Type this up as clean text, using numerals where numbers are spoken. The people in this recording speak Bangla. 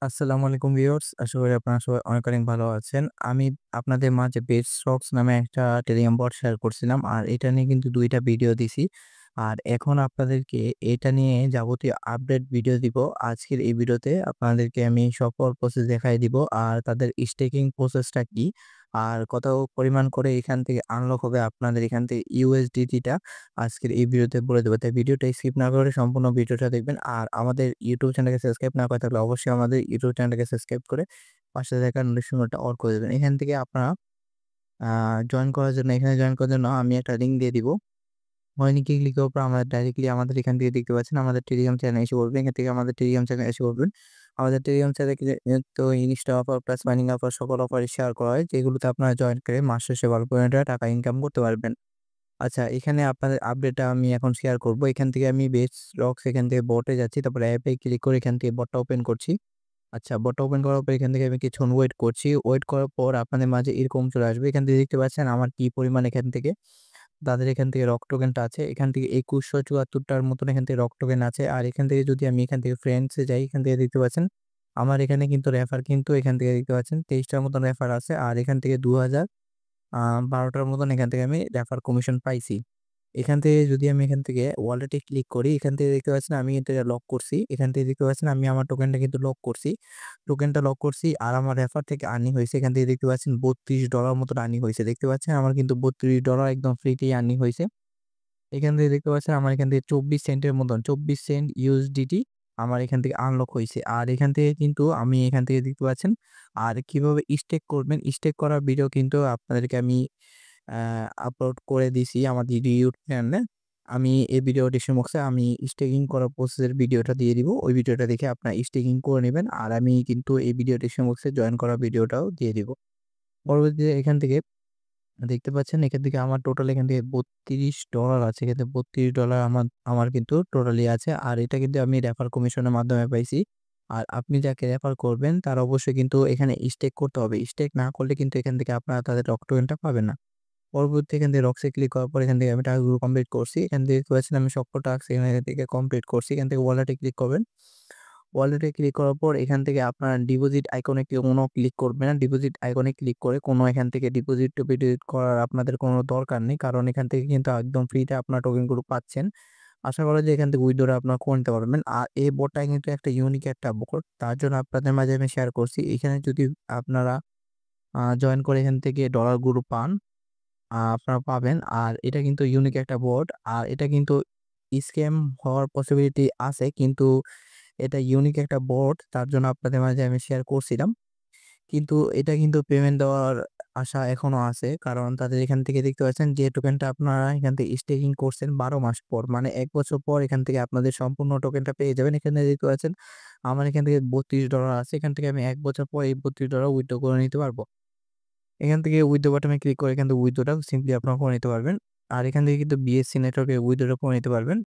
আসসালামু আলাইকুম ভিউয়ার্স। আশা করি আপনারা সবাই অনেক ভালো আছেন। আমি আপনাদের মাঝে বেস্ট স্টকস নামে একটা টেলিগ্রাম বট শেয়ার করছিলাম। আর এটা নিয়ে কিন্তু ২ টা ভিডিও দিছি। আর এখন আপনাদেরকে এটা নিয়ে যাবতীয় আপডেট ভিডিও দিব। আজকের এই ভিডিওতে আপনাদেরকে আমি সকল প্রসেস দেখায় দিব। আর তাদের স্টেকিং প্রসেসটা কি? আর কত পরিমাণ করে এখান থেকে আনলক হবে আপনাদের এখান থেকে USDT টা আজকের এই ভিডিওতে বলে দেব। তাই ভিডিওটা স্কিপ না করে সম্পূর্ণ ভিডিওটা দেখবেন। আর আমাদের ইউটিউব চ্যানেলকে সাবস্ক্রাইব না করে থাকলে অবশ্যই আমাদের ইউটিউব চ্যানেলটাকে সাবস্ক্রাইব করে পাশে থাকা নোটিফিকেশন বেলটা অল করে দেবেন। এখান থেকে আপনারা আ জয়েন করার জন্য এখানে জয়েন করার জন্য আমি একটা লিঙ্ক দিয়ে দিব। ওই লিঙ্কে ক্লিক করার পর আমরা ডাইরেক্টলি আমাদের এখান থেকে দেখতে পাচ্ছেন আমাদের টেলিগ্রাম চ্যানেলে এসে পড়বেন। এখান থেকে আমাদের টেলিগ্রাম চ্যানেলে এসে পড়বেন। আমাদের টেলিগ্রাম চ্যানেলে তো Insta offer plus mining offer সকল অফারই শেয়ার করা হয় যেগুলোতে আপনারা জয়েন করে মাস শেষে ভালো পরিমাণে টাকা ইনকাম করতে পারবেন। আচ্ছা, এখানে আপনাদের আপডেটটা আমি এখন শেয়ার করব। এখান থেকে আমি বেস্ট রক্স এখান থেকে বটে যাচ্ছি। তারপরে অ্যাপে ক্লিক করে এখান থেকে বটটা ওপেন করছি। আচ্ছা, বটটা ওপেন করার পর এখান থেকে আমি কিছুক্ষণ ওয়েট করছি। ওয়েট করার পর আপনাদের মাঝে এরকম চলে আসবে। এখান থেকে দেখতে পাচ্ছেন আমার কি পরিমাণ এখান থেকে তাদের এখান থেকে রক টোকেনটা আছে। এখান থেকে ২১৭৪ টার মতন এখান থেকে রক টোকেন আছে। আর এখান থেকে যদি আমি এখান থেকে ফ্রেন্ডস এ যাই, এখান থেকে দেখতে পাচ্ছেন আমার এখানে কিন্তু রেফার কিন্তু এখান থেকে দেখতে পাচ্ছেন ২৩ টার মতন রেফার আছে। আর এখান থেকে ২০১২ টার মতন এখান থেকে আমি রেফার কমিশন পাইছি। এখান থেকে যদি আমি এখান থেকে ওয়ালেটে ক্লিক করি, এখান থেকে দেখতে পাচ্ছেন আমি এটা লক করছি। এখান থেকে দেখতে পাচ্ছেন আমি আমার টোকেনটা কিন্তু লক করছি। টোকেনটা লক করছি আর আমার রেফার থেকে আর্নিং হইছে। এখান থেকে দেখতে পাচ্ছেন $32 মতন আর্নিং হইছে। দেখতে পাচ্ছেন আমার কিন্তু $32 একদম ফ্রিতেই আর্নিং হইছে। এখান থেকে দেখতে পাচ্ছেন আমার এখান থেকে ২৪ সেন্টের মতন ২৪ সেন্ট USDT আমার এখান থেকে আনলক হইছে। আর এখান থেকে কিন্তু আমি এখান থেকে দেখতে পাচ্ছেন আর কিভাবে স্টেক করবেন, স্টেক করার ভিডিও কিন্তু আপনাদেরকে আমি আ আপলোড করে দিছি আমাদের ইউটিউব চ্যানেলে। আমি এই ভিডিও ডেসক্রিপশন বক্সে আমি স্টেকিং করার প্রসেসের ভিডিওটা দিয়ে দিব। ওই ভিডিওটা দেখে আপনারা স্টেকিং করে নিবেন। আর আমি কিন্তু এই ভিডিও ডেসক্রিপশন বক্সে জয়েন করার ভিডিওটাও দিয়ে দিব। পরবর্তীতে এখান থেকে দেখতে পাচ্ছেন এখান থেকে আমার টোটাল এখান থেকে $32 আছে। এখানে $32 আমার কিন্তু টোটালি আছে। আর এটা কিন্তু আমি রেফার কমিশনের মাধ্যমে পাইছি। আর আপনি যাকে রেফার করবেন তার অবশ্যই কিন্তু এখানে স্টেক করতে হবে। স্টেক না করলে কিন্তু এখান থেকে আপনারা তাদের রক টোকেনটা পাবেন না। পরবর্তী এখান থেকে রক্সে ক্লিক করার পর এখান থেকে আমি টাস্কগুলো কমপ্লিট করছি। এখান থেকে দেখতে পাচ্ছেন আমি সবকটা টাস্ক এখান থেকে কমপ্লিট করছি। এখান থেকে ওয়ালেটে ক্লিক করবেন। ওয়ালেটে ক্লিক করার পর এখান থেকে আপনার ডিপোজিট আইকনে কোনো ক্লিক করবেন না। ডিপোজিট আইকনে ক্লিক করে কোনো এখান থেকে ডিপোজিট করার আপনাদের কোনো দরকার নেই। কারণ এখান থেকে কিন্তু একদম ফ্রিতে আপনার টোকেনগুলো পাচ্ছেন। আশা করা যায় এখান থেকে উইথড্র আপনারা করে নিতে পারবেন। আর এই বটটা কিন্তু একটা ইউনিক একটা বট। তার জন্য আপনাদের মাঝে আমি শেয়ার করছি। এখানে যদি আপনারা জয়েন করে এখান থেকে ডলারগুলো পান আপনারা পাবেন। আর এটা কিন্তু ইউনিক একটা বোর্ড। আর এটা কিন্তু স্ক্যাম হওয়ার পসিবিলিটি আছে। কিন্তু এটা ইউনিক একটা বোর্ড। তার জন্য আপনাদের মাঝে আমি শেয়ার করছিলাম। কিন্তু এটা কিন্তু পেমেন্ট দেওয়ার আশা এখনো আছে। কারণ তাদের এখান থেকে দেখতে পাচ্ছেন যে টোকেনটা আপনারা এখান থেকে স্টেকিং করছেন ১২ মাস পর। মানে ১ বছর পর এখান থেকে আপনাদের সম্পূর্ণ টোকেনটা পেয়ে যাবেন। এখানে দেখতে পাচ্ছেন আমার এখান থেকে $32 আছে। এখান থেকে আমি ১ বছর পর এই $32 উইথড্র করে নিতে পারব। এখান থেকে উইথড্র বাটনে ক্লিক করে এখান থেকে উইথড্রটা সিম্পলি আপনারা করে নিতে পারবেন। আর এখান থেকে কিন্তু BSC নেটওয়ার্কে উইথড্র করে নিতে পারবেন।